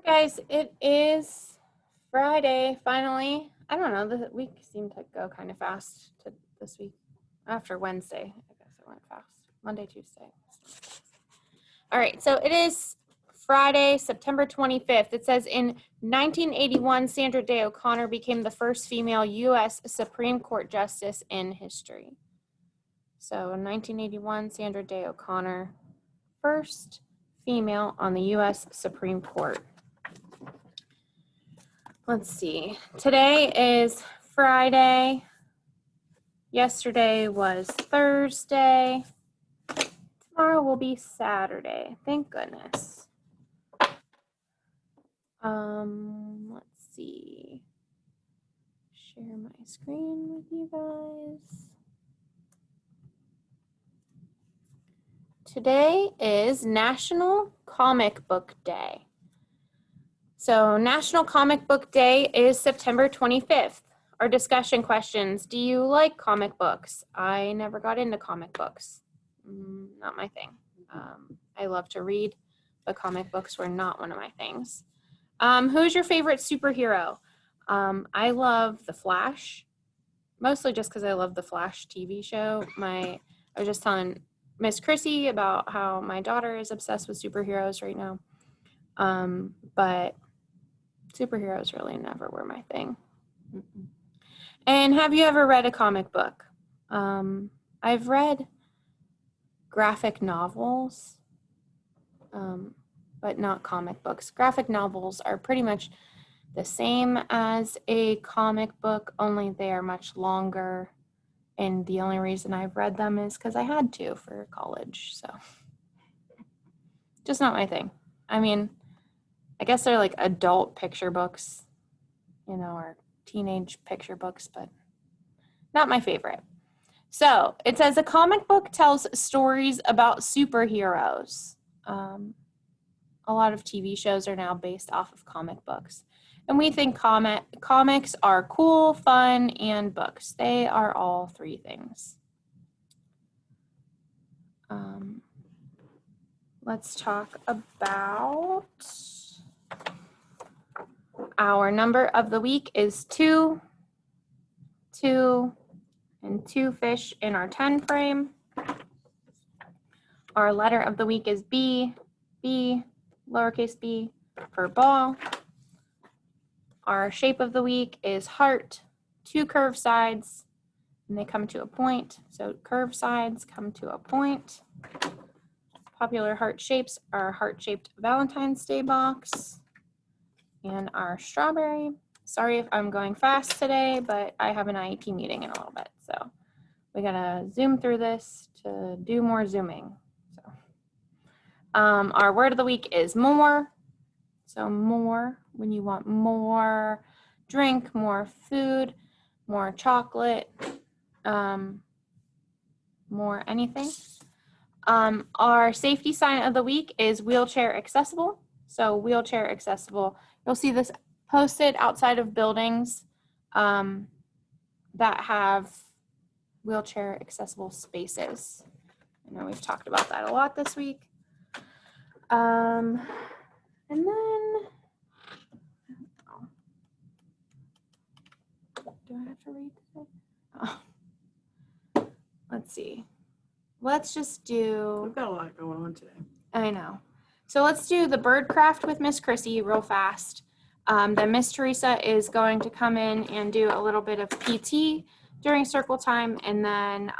Guys, it is Friday, finally. I don't know, the week seemed to go kind of fast this week. After Wednesday, I guess it went fast. Monday, Tuesday. All right, so it is Friday, September 25th. It says in 1981, Sandra Day O'Connor became the first female U.S. Supreme Court justice in history. So in 1981, Sandra Day O'Connor, first female on the U.S. Supreme Court. Let's see. Today is Friday. Yesterday was Thursday. Tomorrow will be Saturday. Thank goodness. Let's see. Share my screen with you guys. Today is National Comic Book Day. So National Comic Book Day is September 25th. Our discussion questions: do you like comic books? I never got into comic books. Not my thing. I love to read, but comic books were not one of my things. Who's your favorite superhero? I love The Flash, mostly just because I love The Flash TV show. I was just telling Miss Chrissy about how my daughter is obsessed with superheroes right now. But superheroes really never were my thing. And have you ever read a comic book? I've read graphic novels, but not comic books. Graphic novels are pretty much the same as a comic book, only they are much longer. And the only reason I've read them is because I had to for college. So just not my thing. I mean, I guess they're like adult picture books, or teenage picture books, but not my favorite. So it says a comic book tells stories about superheroes. A lot of TV shows are now based off of comic books. And we think comics are cool, fun, and books. They are all three things. Let's talk about our number of the week is 2, 2, and 2 fish in our 10 frame. Our letter of the week is B, lowercase b, for ball. Our shape of the week is heart, 2 curved sides, and they come to a point. So curved sides come to a point. Popular heart shapes are heart-shaped Valentine's Day box and our strawberry. Sorry if I'm going fast today, but I have an IEP meeting in a little bit, so we gotta zoom through this to do more zooming. So, our word of the week is more. So more, when you want more drink, more food, more chocolate, more anything. Our safety sign of the week is wheelchair accessible. So wheelchair accessible, you'll see this posted outside of buildings that have wheelchair accessible spaces. I know we've talked about that a lot this week. And then, do I have to read today? Oh. Let's see. Let's just do. We've got a lot going on today. I know. So let's do the bird craft with Miss Chrissy real fast. Then Miss Teresa is going to come in and do a little bit of PT during circle time. And then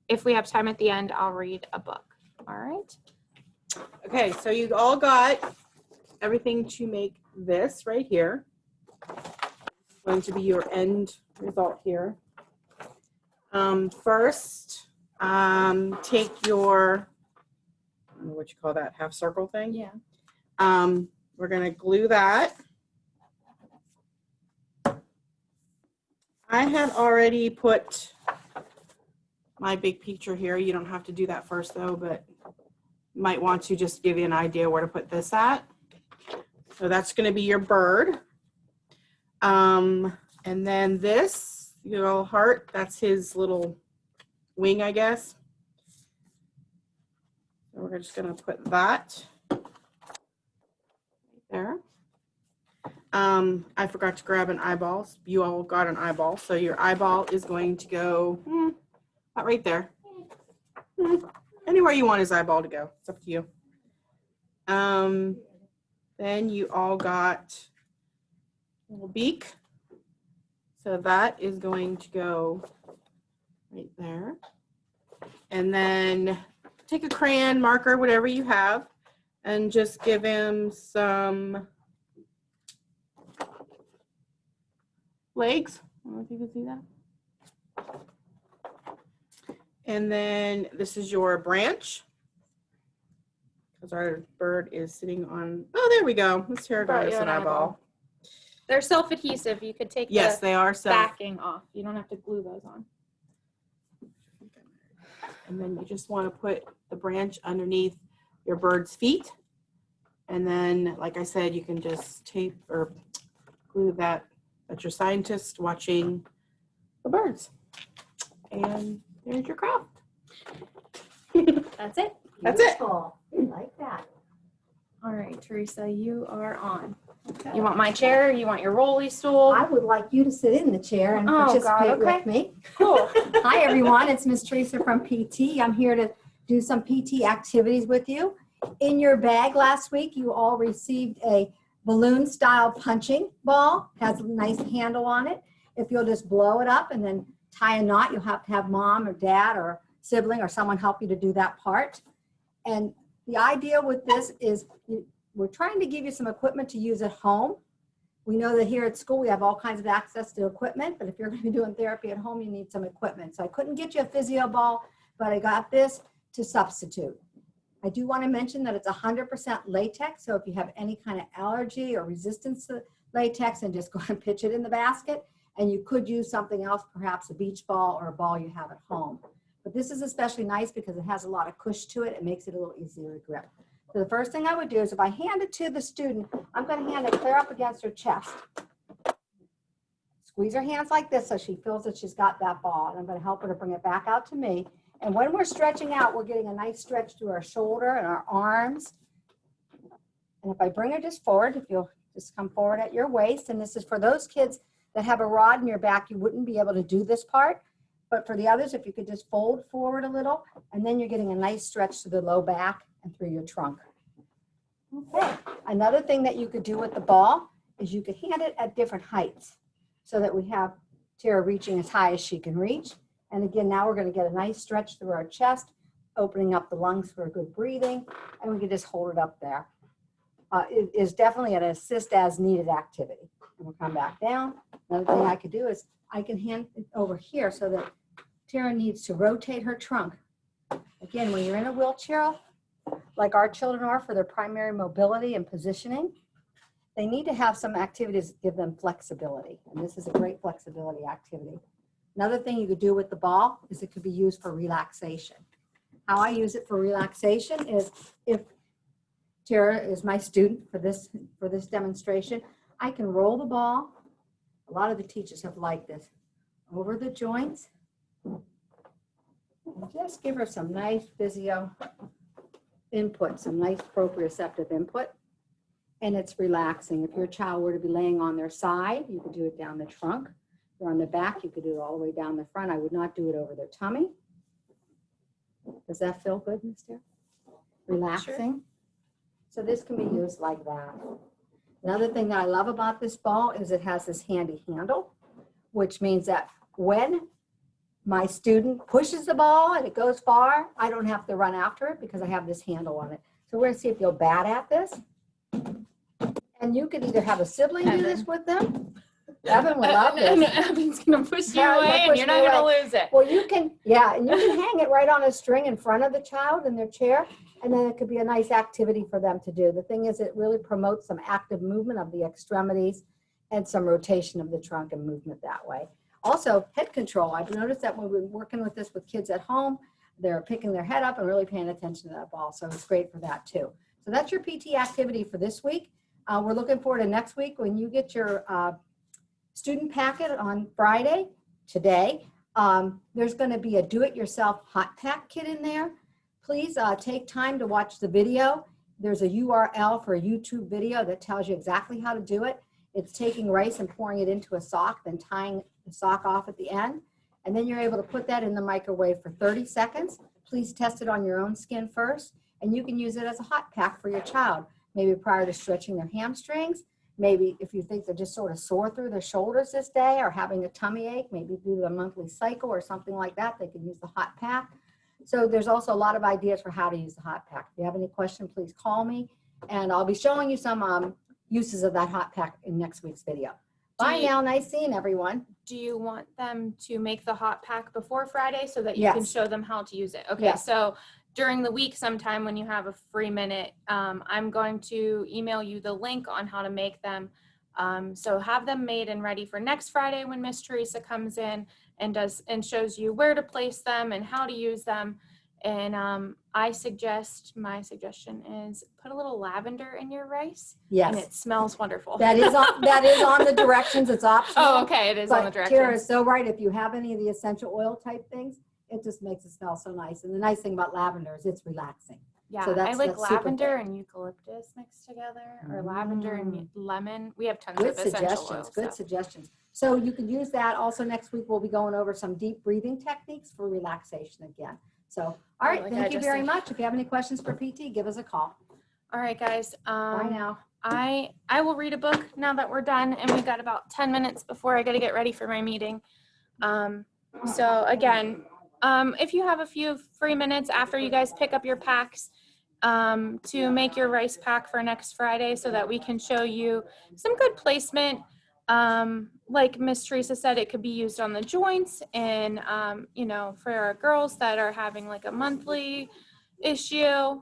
if we have time at the end, I'll read a book. All right. Okay, so you all got everything to make this right here. It's going to be your end result here. First, take your, I don't know what you call that, half circle thing? Yeah. We're going to glue that. I had already put my big picture here. You don't have to do that first though, but you might want to just give you an idea where to put this at. So that's going to be your bird. And then this, your little heart, that's his little wing, I guess. So we're just going to put that right I forgot to grab an eyeball. You all got an eyeball. So your eyeball is going to go about right there. Anywhere you want his eyeball to go. It's up to you. Then you all got a little beak. So that is going to go right there. And then take a crayon, marker, whatever you have, and just give him some legs. I don't know if you can see that. And then this is your branch, because our bird is sitting on, oh, there we go. Let's tear Brought us you an an eyeball. eyeball. They're self-adhesive. You could take Yes, the they are self. backing off. You don't have to glue those on. And then you just want to put the branch underneath your bird's feet. And then, like I said, you can just tape or glue that at your scientist watching the birds. And there's your craft. That's it. That's it. Beautiful. I like that. All right, Teresa, you are on. Okay. You want my chair? Or you want your rolly stool? I would like you to sit in the chair and Oh, God, participate okay. with me. Cool. Hi, everyone. It's Miss Teresa from PT. I'm here to do some PT activities with you. In your bag last week, you all received a balloon-style punching ball. Has a nice handle on it. If you'll just blow it up and then tie a knot, you'll have to have mom or dad or sibling or someone help you to do that part. And the idea with this is we're trying to give you some equipment to use at home. We know that here at school we have all kinds of access to equipment, but if you're going to be doing therapy at home, you need some equipment. So I couldn't get you a physio ball, but I got this to substitute. I do want to mention that it's 100% latex, so if you have any kind of allergy or resistance to latex, then just go and pitch it in the basket. And you could use something else, perhaps a beach ball or a ball you have at home. But this is especially nice because it has a lot of cush to it. It makes it a little easier to grip. So the first thing I would do is if I hand it to the student, I'm going to hand it clear up against her chest. Squeeze her hands like this so she feels that she's got that ball. And I'm going to help her to bring it back out to me. And when we're stretching out, we're getting a nice stretch through our shoulder and our arms. And if I bring her just forward, if you'll just come forward at your waist, and this is for those kids that have a rod in your back, you wouldn't be able to do this part. But for the others, if you could just fold forward a little, and then you're getting a nice stretch to the low back and through your trunk. Okay. Another thing that you could do with the ball is you could hand it at different heights so that we have Tara reaching as high as she can reach. And again, now we're going to get a nice stretch through our chest, opening up the lungs for a good breathing, and we can just hold it up there. It is definitely an assist as needed activity. And we'll come back down. Another thing I could do is I can hand it over here so that Tara needs to rotate her trunk. Again, when you're in a wheelchair, like our children are for their primary mobility and positioning, they need to have some activities that give them flexibility. And this is a great flexibility activity. Another thing you could do with the ball is it could be used for relaxation. How I use it for relaxation is if Tara is my student for this demonstration, I can roll the ball. A lot of the teachers have liked this. Over the joints. And just give her some nice physio input, some nice proprioceptive input. And it's relaxing. If your child were to be laying on their side, you could do it down the trunk. If you're on the back, you could do it all the way down the front. I would not do it over their tummy. Does that feel good, Mister? Relaxing. Sure. So this can be used like that. Another thing that I love about this ball is it has this handy handle, which means that when my student pushes the ball and it goes far, I don't have to run after it because I have this handle on it. So we're going to see if you're bad at this. And you could either have a sibling do this with them. Evan would love this. And Evan's going to push you Yeah, away and you're not going to lose it. Well, you can, yeah, and you can hang it right on a string in front of the child in their chair, and then it could be a nice activity for them to do. The thing is, it really promotes some active movement of the extremities and some rotation of the trunk and movement that way. Also, head control. I've noticed that when we're working with this with kids at home, they're picking their head up and really paying attention to that ball, so it's great for that too. So that's your PT activity for this week. We're looking forward to next week when you get your student packet on Friday, today. There's going to be a do-it-yourself hot pack kit in there. Please take time to watch the video. There's a URL for a YouTube video that tells you exactly how to do it. It's taking rice and pouring it into a sock, then tying the sock off at the end. And then you're able to put that in the microwave for 30 seconds. Please test it on your own skin first. And you can use it as a hot pack for your child, maybe prior to stretching their hamstrings. Maybe if you think they're just sort of sore through their shoulders this day or having a tummy ache, maybe due to a monthly cycle or something like that, they can use the hot pack. So there's also a lot of ideas for how to use the hot pack. If you have any question, please call me, and I'll be showing you some uses of that hot pack in next week's video. Bye now. Nice seeing everyone. Do you want them to make the hot pack before Friday so that you can Yes. show them how to use it? Okay, Yes. so during the week sometime when you have a free minute, I'm going to email you the link on how to make them. So have them made and ready for next Friday when Miss Teresa comes in and shows you where to place them and how to use them. And my suggestion is put a little lavender in your rice. And Yes, it smells wonderful. that is on the directions. It's optional. Oh, okay, it is on the But directions. Tara is so right. If you have any of the essential oil type things, it just makes it smell so nice. And the nice thing about lavender is it's relaxing. Yeah, So I that's like super lavender good. and eucalyptus mixed together, or lavender and lemon. We have tons Good of essential suggestions. oils. Good suggestions. So you can use that. Also next week, we'll be going over some deep breathing techniques for relaxation again. So, all right. like I Thank you just very did. much. If you have any questions for PT, give us a call. All right, guys. Bye now. I will read a book now that we're done, and we've got about 10 minutes before I got to get ready for my meeting. So again, if you have a few free minutes after you guys pick up your packs to make your rice pack for next Friday so that we can show you some good placement. Like Miss Teresa said, it could be used on the joints and, for our girls that are having like a monthly issue.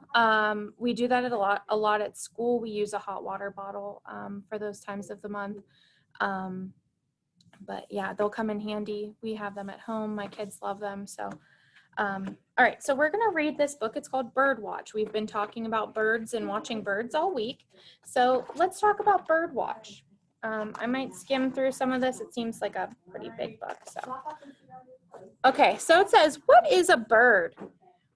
We do that a lot at school. We use a hot water bottle for those times of the month. But yeah, they'll come in handy. We have them at home. My kids love them. So, all right, so we're going to read this book. It's called Birdwatch. We've been talking about birds and watching birds all week. So let's talk about Birdwatch. I might skim through some of this. It seems like a pretty big book. So, okay, so it says, what is a bird?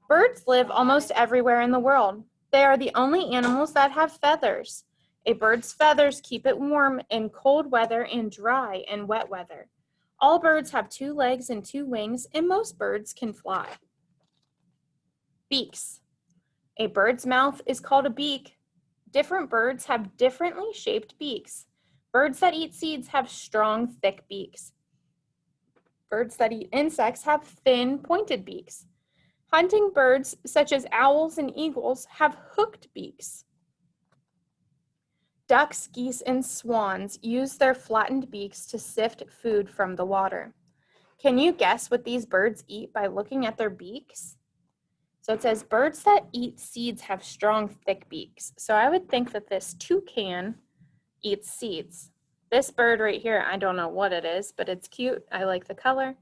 Birds live almost everywhere in the world. They are the only animals that have feathers. A bird's feathers keep it warm in cold weather and dry in wet weather. All birds have 2 legs and 2 wings, and most birds can fly. Beaks. A bird's mouth is called a beak. Different birds have differently shaped beaks. Birds that eat seeds have strong, thick beaks. Birds that eat insects have thin, pointed beaks. Hunting birds, such as owls and eagles, have hooked beaks. Ducks, geese, and swans use their flattened beaks to sift food from the water. Can you guess what these birds eat by looking at their beaks? So it says birds that eat seeds have strong, thick beaks. So I would think that this toucan eats seeds. This bird right here, I don't know what it is, but it's cute. I like the color.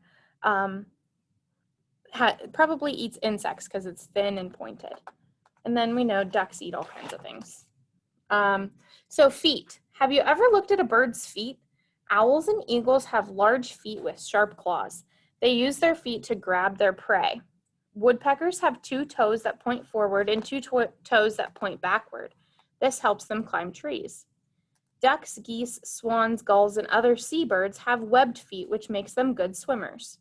Probably eats insects because it's thin and pointed. And then we know ducks eat all kinds of things. So feet. Have you ever looked at a bird's feet? Owls and eagles have large feet with sharp claws. They use their feet to grab their prey. Woodpeckers have 2 toes that point forward and 2 toes that point backward. This helps them climb trees. Ducks, geese, swans, gulls, and other seabirds have webbed feet, which makes them good swimmers.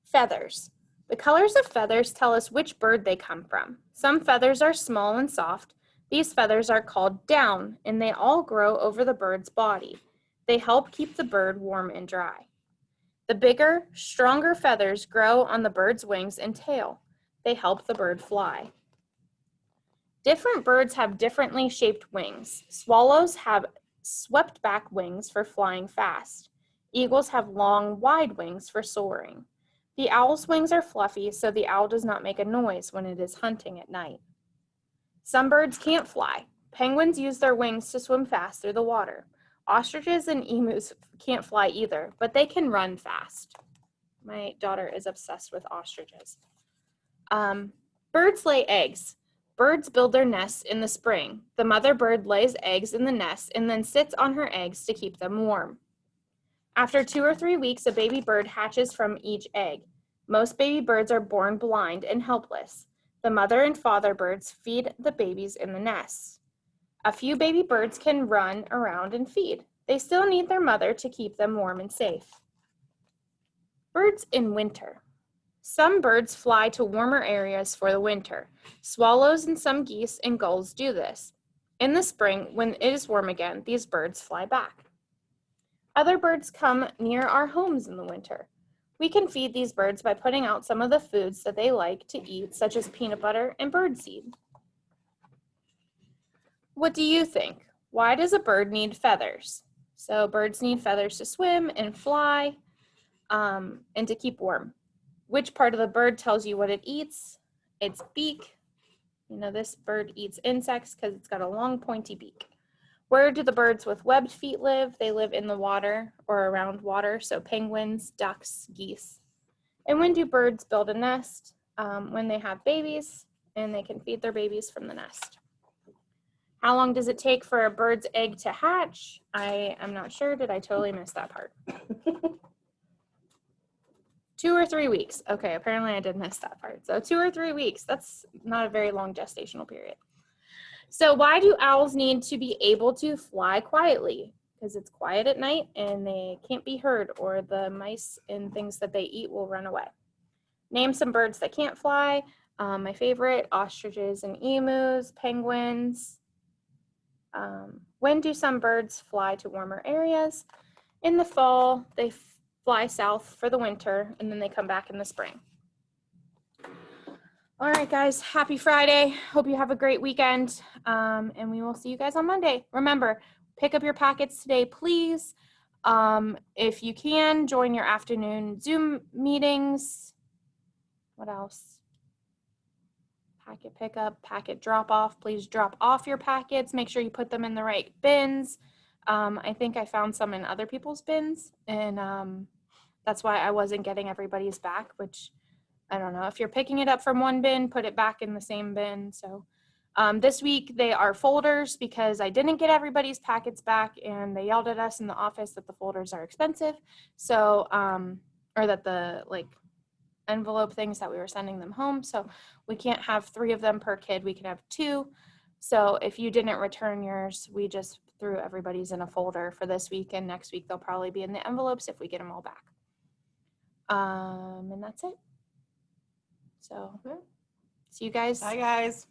Feathers. The colors of feathers tell us which bird they come from. Some feathers are small and soft. These feathers are called down, and they all grow over the bird's body. They help keep the bird warm and dry. The bigger, stronger feathers grow on the bird's wings and tail. They help the bird fly. Different birds have differently shaped wings. Swallows have swept back wings for flying fast. Eagles have long, wide wings for soaring. The owl's wings are fluffy, so the owl does not make a noise when it is hunting at night. Some birds can't fly. Penguins use their wings to swim fast through the water. Ostriches and emus can't fly either, but they can run fast. My daughter is obsessed with ostriches. Birds lay eggs. Birds build their nests in the spring. The mother bird lays eggs in the nest and then sits on her eggs to keep them warm. After 2 or 3 weeks, a baby bird hatches from each egg. Most baby birds are born blind and helpless. The mother and father birds feed the babies in the nests. A few baby birds can run around and feed. They still need their mother to keep them warm and safe. Birds in winter. Some birds fly to warmer areas for the winter. Swallows and some geese and gulls do this. In the spring, when it is warm again, these birds fly back. Other birds come near our homes in the winter. We can feed these birds by putting out some of the foods that they like to eat, such as peanut butter and birdseed. What do you think? Why does a bird need feathers? So birds need feathers to swim and fly, and to keep warm. Which part of the bird tells you what it eats? Its beak. You know, this bird eats insects because it's got a long pointy beak. Where do the birds with webbed feet live? They live in the water or around water, so penguins, ducks, geese. And when do birds build a nest? When they have babies, and they can feed their babies from the nest. How long does it take for a bird's egg to hatch? I am not sure. Did I totally miss that part? 2 or 3 weeks. Okay, apparently I did miss that part. So 2 or 3 weeks, that's not a very long gestational period. So why do owls need to be able to fly quietly? Because it's quiet at night and they can't be heard, or the mice and things that they eat will run away. Name some birds that can't fly. My favorite, ostriches and emus, penguins. When do some birds fly to warmer areas? In the fall, they fly south for the winter, and then they come back in the spring. All right, guys, happy Friday. Hope you have a great weekend, and we will see you guys on Monday. Remember, pick up your packets today, please. If you can, join your afternoon Zoom meetings. What else? Packet pickup, packet drop off. Please drop off your packets. Make sure you put them in the right bins. I think I found some in other people's bins, and that's why I wasn't getting everybody's back, which I don't know. If you're picking it up from one bin, put it back in the same bin. So this week they are folders because I didn't get everybody's packets back, and they yelled at us in the office that the folders are expensive. So, or that the envelope things that we were sending them home. So we can't have 3 of them per kid. We can have 2. So if you didn't return yours, we just threw everybody's in a folder for this week, and next week they'll probably be in the envelopes if we get them all back. And that's it. So see you guys. Bye, guys.